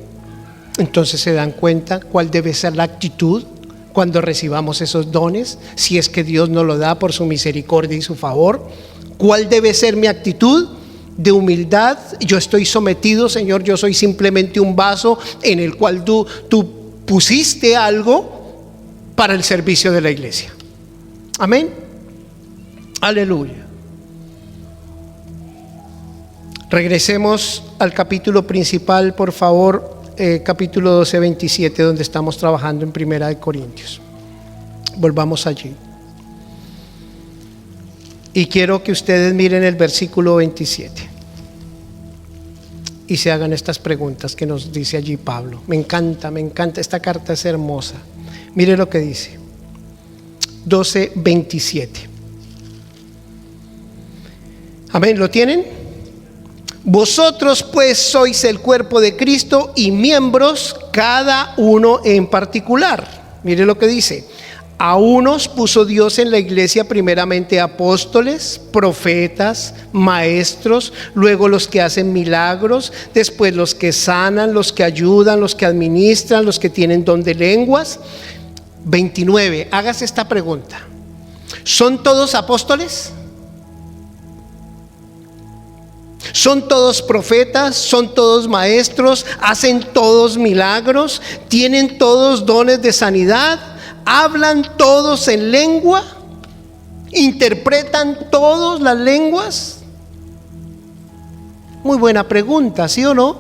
Entonces se dan cuenta cuál debe ser la actitud cuando recibamos esos dones, si es que Dios nos lo da por su misericordia y su favor. ¿Cuál debe ser mi actitud? De humildad. Yo estoy sometido, Señor, yo soy simplemente un vaso en el cual tú pusiste algo para el servicio de la iglesia. Amén. Aleluya. Regresemos al capítulo principal, por favor, capítulo 12, 27, donde estamos trabajando en Primera de Corintios. Volvamos allí. Y quiero que ustedes miren el versículo 27 y se hagan estas preguntas que nos dice allí Pablo. Me encanta, esta carta es hermosa. Mire lo que dice. 12, 27. Amén, ¿lo tienen? Vosotros pues sois el cuerpo de Cristo y miembros cada uno en particular. Mire lo que dice. A unos puso Dios en la iglesia primeramente apóstoles, profetas, maestros, luego los que hacen milagros, después los que sanan, los que ayudan, los que administran, los que tienen don de lenguas. 29, hágase esta pregunta: ¿son todos apóstoles? ¿Son todos profetas? ¿Son todos maestros? ¿Hacen todos milagros? ¿Tienen todos dones de sanidad? ¿Hablan todos en lengua? ¿Interpretan todos las lenguas? Muy buena pregunta, ¿sí o no?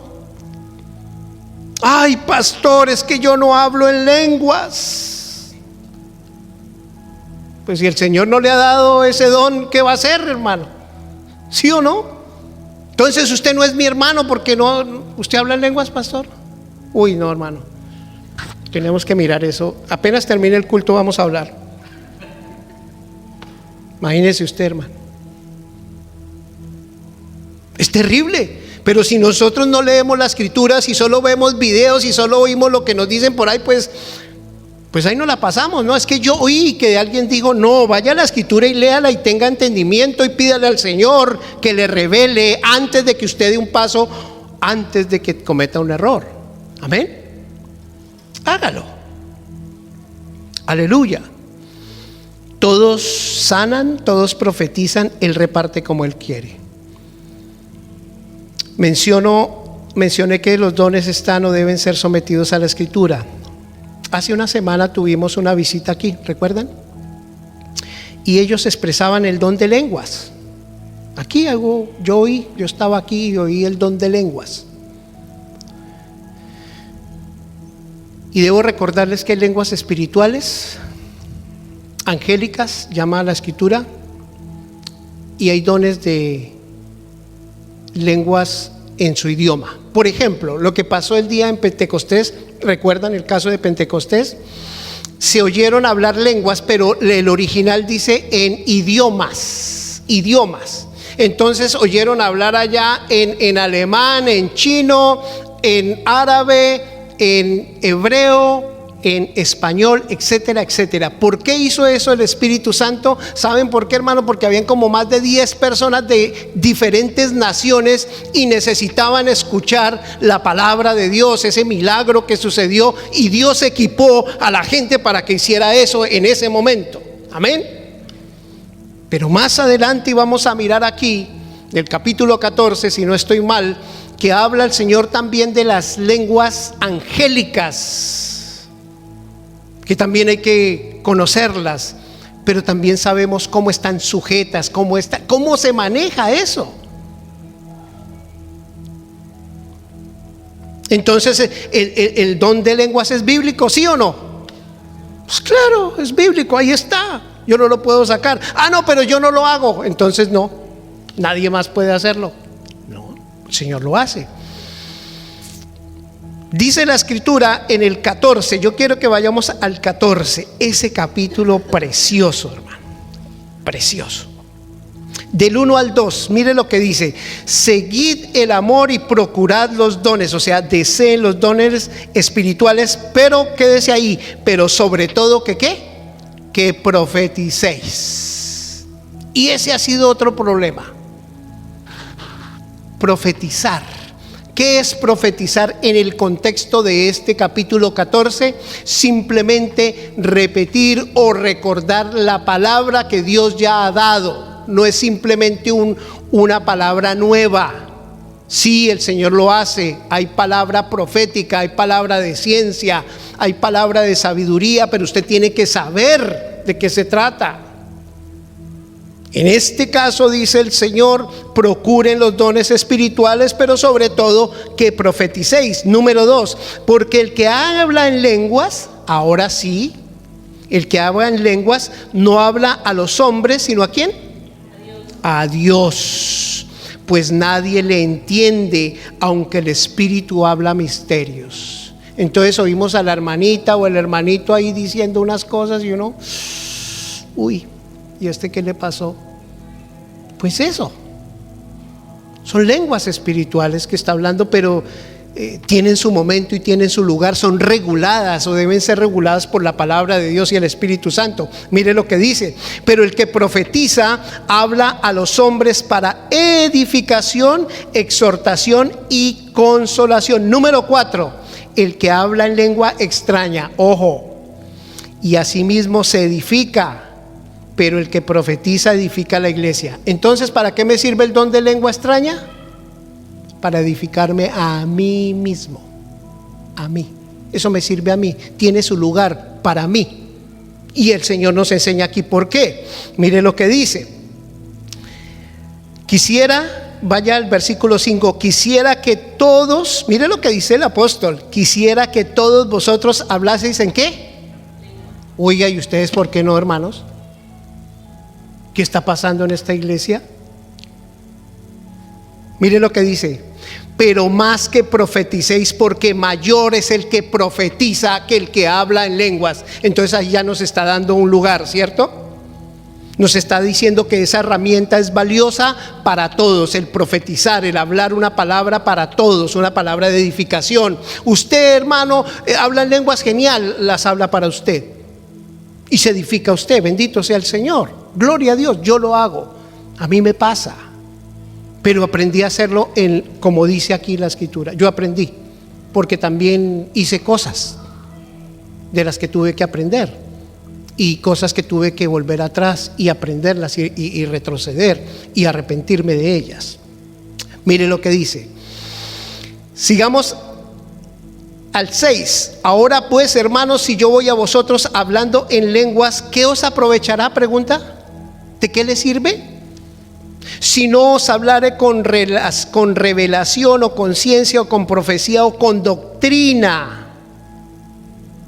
Ay, pastor, es que yo no hablo en lenguas. Pues si el Señor no le ha dado ese don, ¿qué va a hacer, hermano? ¿Sí o no? Entonces usted no es mi hermano porque no. ¿Usted habla en lenguas, pastor? Uy, no, hermano. Tenemos que mirar eso. Apenas termine el culto vamos a hablar. Imagínese usted, hermano. Es terrible. Pero si nosotros no leemos la escritura, si solo vemos videos y solo oímos lo que nos dicen por ahí, pues ahí no la pasamos, ¿no? Es que yo oí que alguien dijo, no, vaya a la escritura y léala y tenga entendimiento y pídale al Señor que le revele antes de que usted dé un paso, antes de que cometa un error. Amén. Hágalo. Aleluya. Todos sanan, todos profetizan, Él reparte como Él quiere. Mencioné que los dones están o deben ser sometidos a la escritura. Hace una semana tuvimos una visita aquí, ¿recuerdan? Y ellos expresaban el don de lenguas. Aquí yo estaba aquí y oí el don de lenguas. Y debo recordarles que hay lenguas espirituales, angélicas, llama a la escritura, y hay dones de lenguas en su idioma. Por ejemplo, lo que pasó el día en Pentecostés, ¿recuerdan el caso de Pentecostés? Se oyeron hablar lenguas, pero el original dice en idiomas. Entonces oyeron hablar allá en alemán, en chino, en árabe, en hebreo, en español, etcétera, etcétera. ¿Por qué hizo eso el Espíritu Santo? ¿Saben por qué, hermano? Porque habían como más de 10 personas de diferentes naciones y necesitaban escuchar la palabra de Dios, ese milagro que sucedió, y Dios equipó a la gente para que hiciera eso en ese momento. Amén. Pero más adelante vamos a mirar aquí, del capítulo 14, si no estoy mal, que habla el Señor también de las lenguas angélicas, que también hay que conocerlas, pero también sabemos cómo están sujetas, cómo se maneja eso. Entonces, ¿el don de lenguas es bíblico, sí o no? Pues claro, es bíblico, ahí está. Yo no lo puedo sacar. Ah, no, pero yo no lo hago. Entonces no, nadie más puede hacerlo. No, el Señor lo hace. Dice la escritura en el 14, yo quiero que vayamos al 14, ese capítulo precioso, hermano, precioso. Del 1 al 2, mire lo que dice: seguid el amor y procurad los dones, o sea, deseen los dones espirituales, pero quédese ahí, pero sobre todo que profeticéis. Y ese ha sido otro problema, profetizar. ¿Qué es profetizar en el contexto de este capítulo 14? Simplemente repetir o recordar la palabra que Dios ya ha dado. No es simplemente una palabra nueva. Sí, el Señor lo hace. Hay palabra profética, hay palabra de ciencia, hay palabra de sabiduría, pero usted tiene que saber de qué se trata. En este caso dice el Señor, procuren los dones espirituales, pero sobre todo que profeticéis. Número 2, porque el que habla en lenguas, ahora sí, el que habla en lenguas no habla a los hombres, sino ¿a quién? A Dios. Pues nadie le entiende, aunque el Espíritu habla misterios. Entonces oímos a la hermanita o el hermanito ahí diciendo unas cosas y uno, uy, ¿y qué le pasó? Pues eso, son lenguas espirituales que está hablando, pero tienen su momento y tienen su lugar, son reguladas o deben ser reguladas por la palabra de Dios y el Espíritu Santo. Mire lo que dice: pero el que profetiza habla a los hombres para edificación, exhortación y consolación. Número 4, el que habla en lengua extraña, ojo, y asimismo se edifica. Pero el que profetiza edifica la iglesia. Entonces, ¿para qué me sirve el don de lengua extraña? Para edificarme a mí mismo. A mí. Eso me sirve a mí. Tiene su lugar para mí. Y el Señor nos enseña aquí por qué. Mire lo que dice. Quisiera vaya al versículo 5. Quisiera que todos, mire lo que dice el apóstol, quisiera que todos vosotros hablaseis ¿en qué? Oiga, ¿y ustedes por qué no, hermanos? ¿Qué está pasando en esta iglesia? Mire lo que dice: pero más que profeticéis, porque mayor es el que profetiza que el que habla en lenguas. Entonces ahí ya nos está dando un lugar, ¿cierto? Nos está diciendo que esa herramienta es valiosa para todos, el profetizar, el hablar una palabra para todos, una palabra de edificación. Usted, hermano, habla en lenguas, genial, las habla para usted y se edifica usted, bendito sea el Señor, gloria a Dios. Yo lo hago, a mí me pasa, pero aprendí a hacerlo como dice aquí la escritura. Yo aprendí porque también hice cosas de las que tuve que aprender y cosas que tuve que volver atrás y aprenderlas y retroceder y arrepentirme de ellas. Mire lo que dice. Sigamos al 6. Ahora pues, hermanos, si yo voy a vosotros hablando en lenguas, ¿qué os aprovechará? Pregunta. ¿De qué le sirve? Si no os hablare con revelación o con ciencia o con profecía o con doctrina.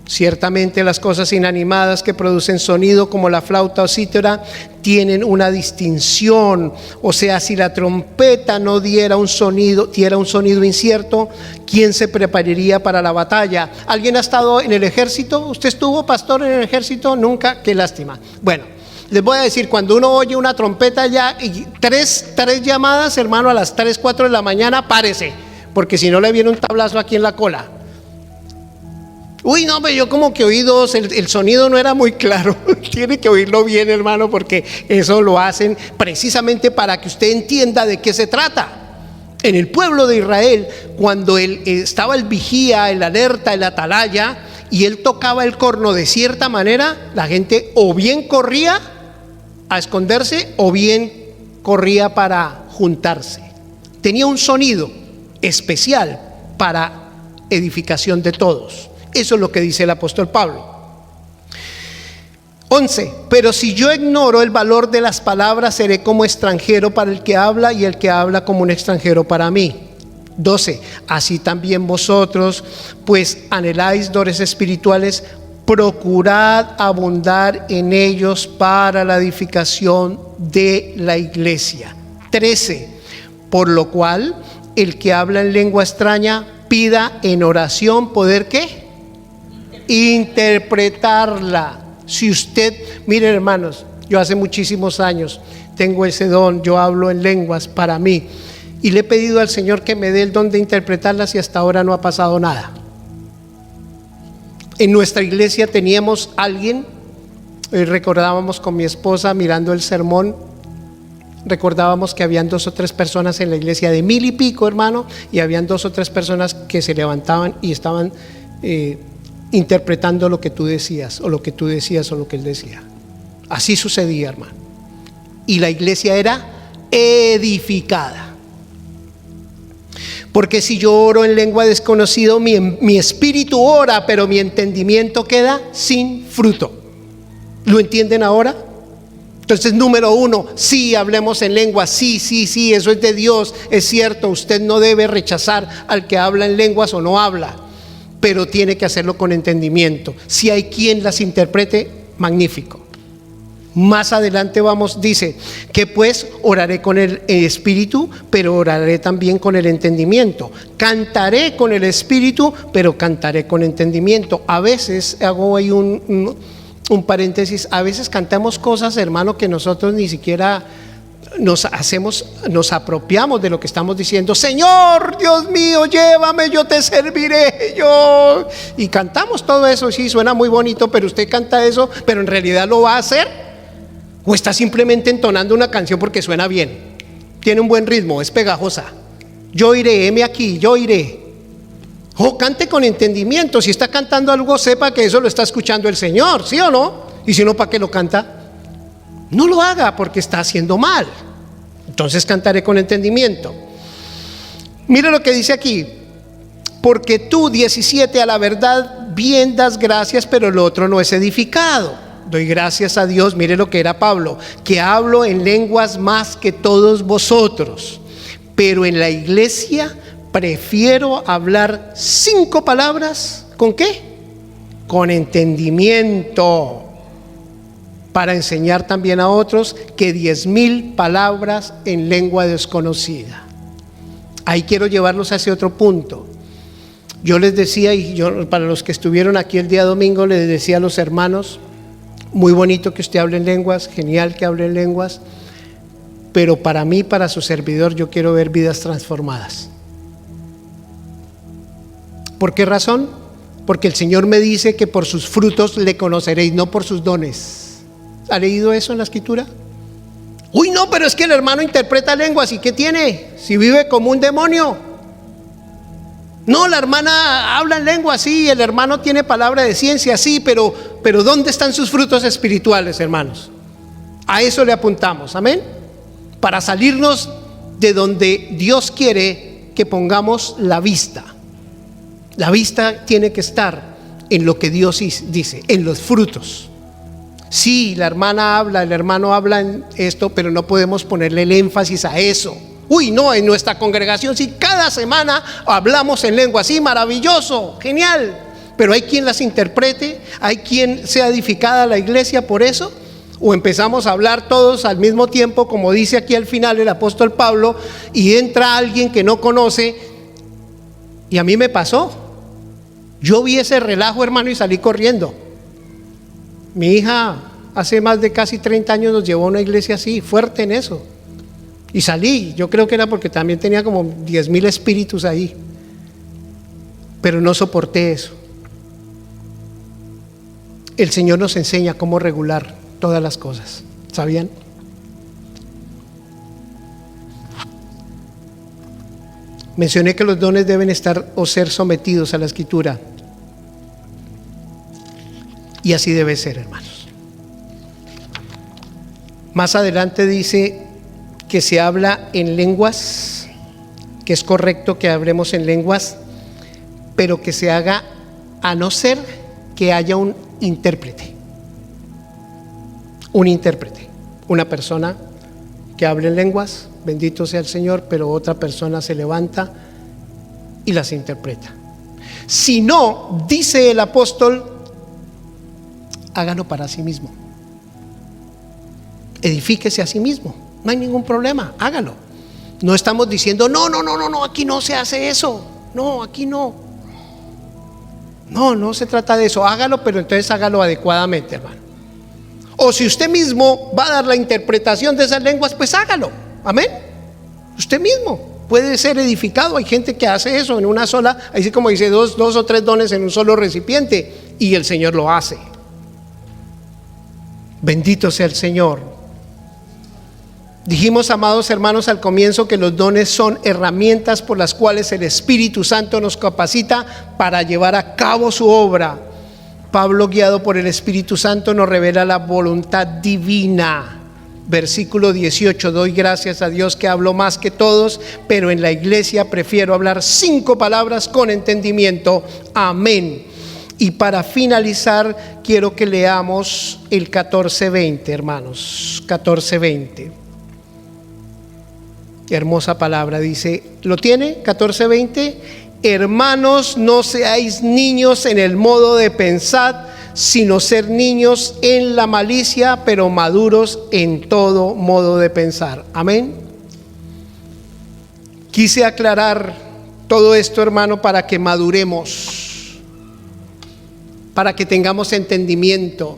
Ciertamente las cosas inanimadas que producen sonido, como la flauta o cítara, tienen una distinción. O sea, si la trompeta no diera un sonido incierto, ¿quién se prepararía para la batalla? ¿Alguien ha estado en el ejército? ¿Usted estuvo, pastor, en el ejército? Nunca. Qué lástima. Bueno, les voy a decir, cuando uno oye una trompeta ya y tres llamadas, hermano, a las 3, 4 de la mañana, párese, porque si no le viene un tablazo aquí en la cola. Uy, no, pero yo como que oí dos, el sonido no era muy claro. Tiene que oírlo bien, hermano, porque eso lo hacen precisamente para que usted entienda de qué se trata. En el pueblo de Israel, cuando estaba el vigía, el alerta, el atalaya, y él tocaba el corno de cierta manera, la gente o bien corría a esconderse o bien corría para juntarse. Tenía un sonido especial para edificación de todos. Eso es lo que dice el apóstol Pablo. 11. Pero si yo ignoro el valor de las palabras, seré como extranjero para el que habla y el que habla como un extranjero para mí. 12. Así también vosotros, pues anheláis dones espirituales, procurad abundar en ellos para la edificación de la iglesia. 13. Por lo cual, el que habla en lengua extraña, pida en oración poder ¿qué? Interpretarla. Si usted, miren, hermanos, yo hace muchísimos años tengo ese don, yo hablo en lenguas para mí y le he pedido al Señor que me dé el don de interpretarlas y hasta ahora no ha pasado nada. En nuestra iglesia teníamos alguien, recordábamos con mi esposa mirando el sermón, recordábamos que habían 2 o 3 personas en la iglesia de 1000 y pico, hermano, y habían 2 o 3 personas que se levantaban y estaban interpretando lo que tú decías o lo que tú decías o lo que él decía. Así sucedía, hermano, y la iglesia era edificada. Porque si yo oro en lengua desconocido, mi espíritu ora, pero mi entendimiento queda sin fruto. ¿Lo entienden ahora? Entonces, número 1, sí, hablemos en lengua, sí, eso es de Dios, es cierto, usted no debe rechazar al que habla en lenguas o no habla, pero tiene que hacerlo con entendimiento. Si hay quien las interprete, magnífico. Más adelante dice que pues oraré con el espíritu, pero oraré también con el entendimiento. Cantaré con el espíritu, pero cantaré con entendimiento. A veces, hago ahí un paréntesis, a veces cantamos cosas, hermano, que nosotros ni siquiera nos apropiamos de lo que estamos diciendo. Señor, Dios mío, llévame, yo te serviré, y cantamos todo eso. Sí, suena muy bonito, pero usted canta eso, pero en realidad lo va a hacer, o está simplemente entonando una canción porque suena bien, tiene un buen ritmo, es pegajosa. Yo iré, heme aquí, yo iré. Cante con entendimiento. Si está cantando algo, sepa que eso lo está escuchando el Señor, ¿sí o no? Y si no, ¿para qué lo canta? No lo haga porque está haciendo mal. Entonces cantaré con entendimiento. Mire lo que dice aquí. Porque tú, 17, a la verdad bien das gracias, pero el otro no es edificado. Doy gracias a Dios, mire lo que era Pablo, que hablo en lenguas más que todos vosotros. pero en la iglesia prefiero hablar 5 palabras. ¿Con qué? Con entendimiento, para enseñar también a otros, que 10,000 palabras en lengua desconocida. Ahí quiero llevarlos a ese otro punto. Yo les decía, y yo, para los que estuvieron aquí el día domingo, les decía a los hermanos, muy bonito que usted hable en lenguas, genial que hable en lenguas, pero para mí, para su servidor, yo quiero ver vidas transformadas. ¿Por qué razón? Porque el Señor me dice que por sus frutos le conoceréis, no por sus dones. ¿Ha leído eso en la Escritura? Uy, no, pero es que el hermano interpreta lenguas, ¿y qué tiene? Si vive como un demonio. No, la hermana habla en lenguas, sí, el hermano tiene palabra de ciencia, sí, pero ¿dónde están sus frutos espirituales, hermanos? A eso le apuntamos, amén. Para salirnos de donde Dios quiere que pongamos la vista. La vista tiene que estar en lo que Dios dice, en los frutos. Sí, la hermana habla, el hermano habla en esto, pero no podemos ponerle el énfasis a eso. Uy, no, en nuestra congregación sí, cada semana hablamos en lengua, sí, maravilloso, genial. Pero hay quien las interprete, hay quien sea edificada la iglesia por eso. O empezamos a hablar todos al mismo tiempo, como dice aquí al final el apóstol Pablo, y entra alguien que no conoce. Y a mí me pasó. Yo vi ese relajo, hermano, y salí corriendo. Mi hija hace más de casi 30 años nos llevó a una iglesia así, fuerte en eso. Y salí, yo creo que era porque también tenía como 10,000 espíritus ahí. Pero no soporté eso. El Señor nos enseña cómo regular todas las cosas, ¿sabían? Mencioné que los dones deben estar o ser sometidos a la Escritura. Y así debe ser, hermanos. Más adelante dice que se habla en lenguas, que es correcto que hablemos en lenguas, pero que se haga a no ser que haya un intérprete. Un intérprete, una persona que hable en lenguas, bendito sea el Señor, pero otra persona se levanta y las interpreta. Si no, dice el apóstol, hágalo para sí mismo. Edifíquese a sí mismo, no hay ningún problema, hágalo. No estamos diciendo, no, aquí no se hace eso, no, aquí no. No se trata de eso, hágalo, pero entonces hágalo adecuadamente, hermano. O si usted mismo va a dar la interpretación de esas lenguas, pues hágalo, amén. Usted mismo puede ser edificado. Hay gente que hace eso en una sola, así como dice, dos o tres dones en un solo recipiente, y el Señor lo hace. Bendito sea el Señor. Dijimos, amados hermanos, al comienzo que los dones son herramientas por las cuales el Espíritu Santo nos capacita para llevar a cabo su obra. Pablo, guiado por el Espíritu Santo, nos revela la voluntad divina. Versículo 18, doy gracias a Dios que hablo más que todos, pero en la iglesia prefiero hablar 5 palabras con entendimiento. Amén. Y para finalizar, quiero que leamos el 14:20, hermanos. 14:20. Hermosa palabra, dice, ¿lo tiene? 14:20. Hermanos, no seáis niños en el modo de pensar, sino ser niños en la malicia, pero maduros en todo modo de pensar. Amén. Quise aclarar todo esto, hermano, para que maduremos, para que tengamos entendimiento.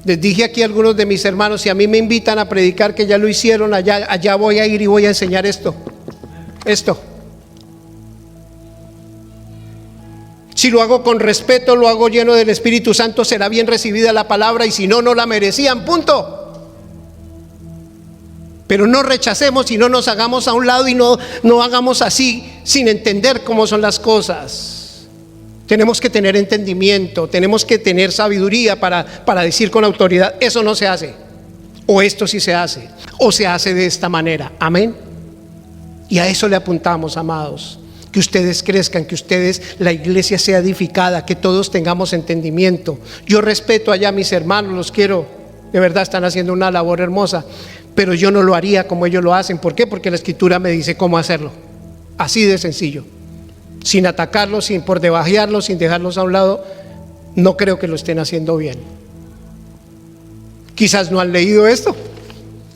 Les dije aquí a algunos de mis hermanos, si a mí me invitan a predicar, que ya lo hicieron, allá voy a ir y voy a enseñar esto. Si lo hago con respeto, lo hago lleno del Espíritu Santo, será bien recibida la palabra, y si no, no la merecían, punto. Pero no rechacemos y no nos hagamos a un lado y no hagamos así sin entender cómo son las cosas. Tenemos que tener entendimiento, tenemos que tener sabiduría para decir con autoridad, eso no se hace, o esto sí se hace, o se hace de esta manera. Amén. Y a eso le apuntamos, amados. Que ustedes crezcan, que la iglesia sea edificada, que todos tengamos entendimiento. Yo respeto allá a mis hermanos, los quiero, de verdad están haciendo una labor hermosa, pero yo no lo haría como ellos lo hacen. ¿Por qué? Porque la Escritura me dice cómo hacerlo. Así de sencillo. Sin atacarlos, sin por debajearlos, sin dejarlos a un lado. No creo que lo estén haciendo bien. Quizás no han leído esto.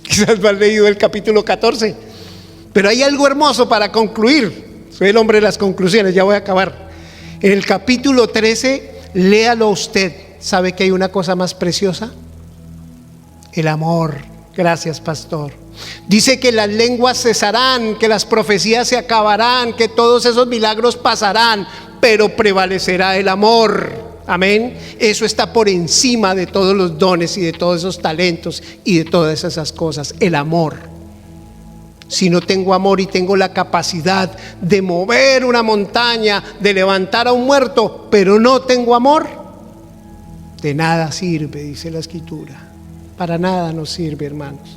Quizás no han leído el capítulo 14. Pero hay algo hermoso para concluir. Soy el hombre de las conclusiones, ya voy a acabar. En el capítulo 13, léalo usted. ¿Sabe que hay una cosa más preciosa? El amor. Gracias, pastor. Dice que las lenguas cesarán, que las profecías se acabarán, que todos esos milagros pasarán, pero prevalecerá el amor. Amén. Eso está por encima de todos los dones y de todos esos talentos y de todas esas cosas. El amor. Si no tengo amor y tengo la capacidad de mover una montaña, de levantar a un muerto, pero no tengo amor, de nada sirve, dice la Escritura. Para nada nos sirve, hermanos.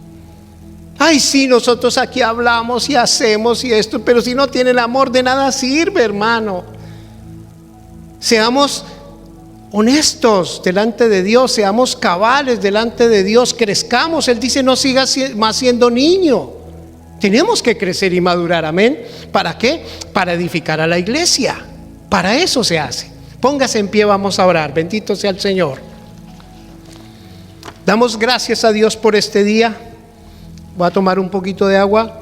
Ay, sí, nosotros aquí hablamos y hacemos y esto, pero si no tienen amor, de nada sirve, hermano. Seamos honestos delante de Dios, seamos cabales delante de Dios, crezcamos. Él dice: no sigas más siendo niño. Tenemos que crecer y madurar, amén. ¿Para qué? Para edificar a la iglesia. Para eso se hace. Póngase en pie, vamos a orar. Bendito sea el Señor. Damos gracias a Dios por este día. Voy a tomar un poquito de agua.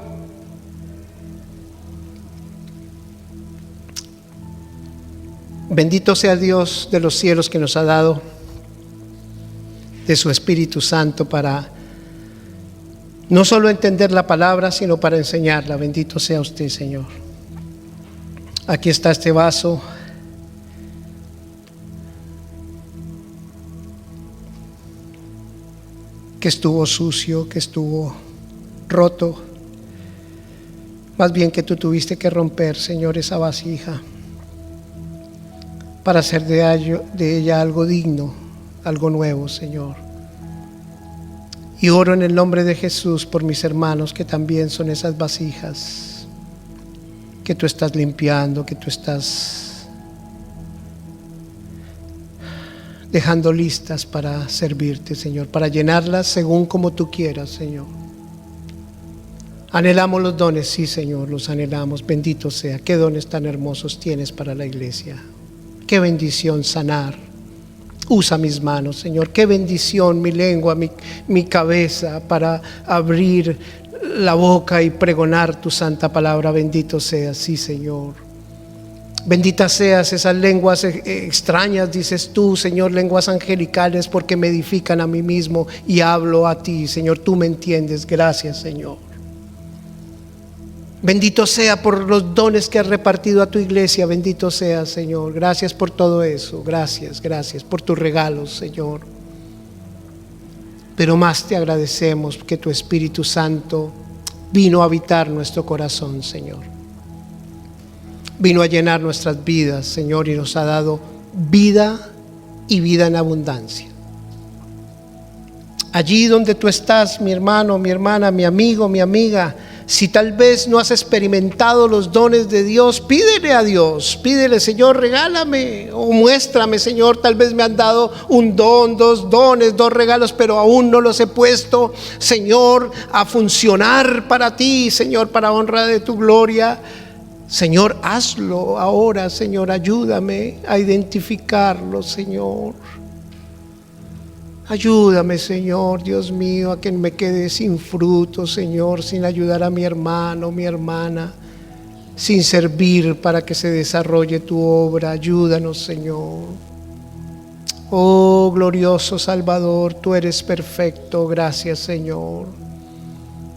Bendito sea Dios de los cielos, que nos ha dado de su Espíritu Santo para no solo entender la palabra, sino para enseñarla. Bendito sea usted, Señor. Aquí está este vaso. Que estuvo sucio, que estuvo roto. Más bien que tú tuviste que romper, Señor, esa vasija para hacer de ella algo digno, algo nuevo, Señor. Y oro en el nombre de Jesús por mis hermanos, que también son esas vasijas que tú estás limpiando, que tú estás dejando listas para servirte, Señor, para llenarlas según como tú quieras, Señor. Anhelamos los dones, sí, Señor, los anhelamos. Bendito sea. Qué dones tan hermosos tienes para la iglesia. Qué bendición sanar. Usa mis manos, Señor. Qué bendición mi lengua, mi cabeza, para abrir la boca y pregonar tu santa palabra. Bendito seas, sí, Señor. Benditas seas esas lenguas extrañas, dices tú, Señor, lenguas angelicales, porque me edifican a mí mismo y hablo a ti, Señor. Tú me entiendes. Gracias, Señor. Bendito sea por los dones que has repartido a tu iglesia. Bendito sea, Señor. Gracias por todo eso. Gracias por tus regalos, Señor. Pero más te agradecemos que tu Espíritu Santo vino a habitar nuestro corazón, Señor. Vino a llenar nuestras vidas, Señor, y nos ha dado vida y vida en abundancia. Allí donde tú estás, mi hermano, mi hermana, mi amigo, mi amiga, si tal vez no has experimentado los dones de Dios, pídele a Dios, pídele: Señor, regálame o muéstrame, Señor. Tal vez me han dado un don, 2 dones, 2 regalos, pero aún no los he puesto, Señor, a funcionar para ti, Señor, para honra de tu gloria. Señor, hazlo ahora, Señor. Ayúdame a identificarlo, Señor. Ayúdame, Señor, Dios mío, a que me quede sin fruto, Señor, sin ayudar a mi hermano, mi hermana, sin servir para que se desarrolle tu obra. Ayúdanos, Señor. Oh, glorioso Salvador, tú eres perfecto. Gracias, Señor.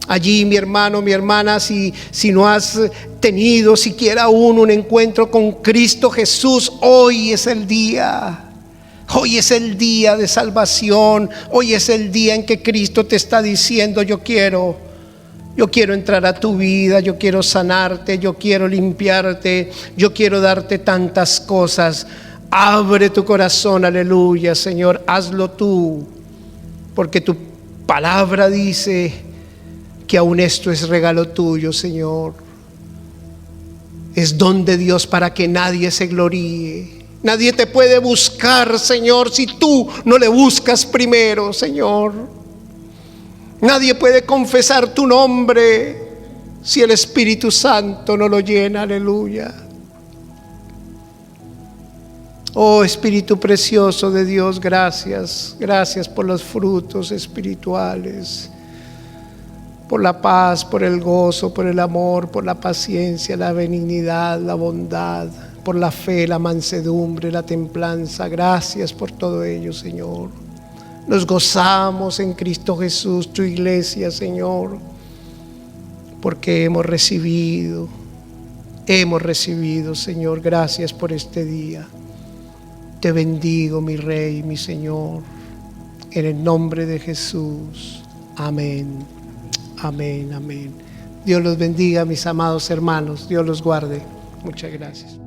Allí, mi hermano, mi hermana, si no has tenido siquiera aún un encuentro con Cristo Jesús, hoy es el día. Hoy es el día de salvación. Hoy es el día en que Cristo te está diciendo: yo quiero entrar a tu vida, yo quiero sanarte, yo quiero limpiarte, yo quiero darte tantas cosas. Abre tu corazón, aleluya, Señor, hazlo tú, porque tu palabra dice que aún esto es regalo tuyo, Señor. Es don de Dios para que nadie se gloríe. Nadie te puede buscar, Señor, si tú no le buscas primero, Señor. Nadie puede confesar tu nombre si el Espíritu Santo no lo llena. Aleluya. Oh Espíritu precioso de Dios, gracias. Gracias por los frutos espirituales, por la paz, por el gozo, por el amor, por la paciencia, la benignidad, la bondad, por la fe, la mansedumbre, la templanza. Gracias por todo ello, Señor. Nos gozamos en Cristo Jesús, tu iglesia, Señor, porque hemos recibido, Señor. Gracias por este día. Te bendigo, mi Rey, mi Señor, en el nombre de Jesús. Amén, amén, amén. Dios los bendiga, mis amados hermanos. Dios los guarde. Muchas gracias.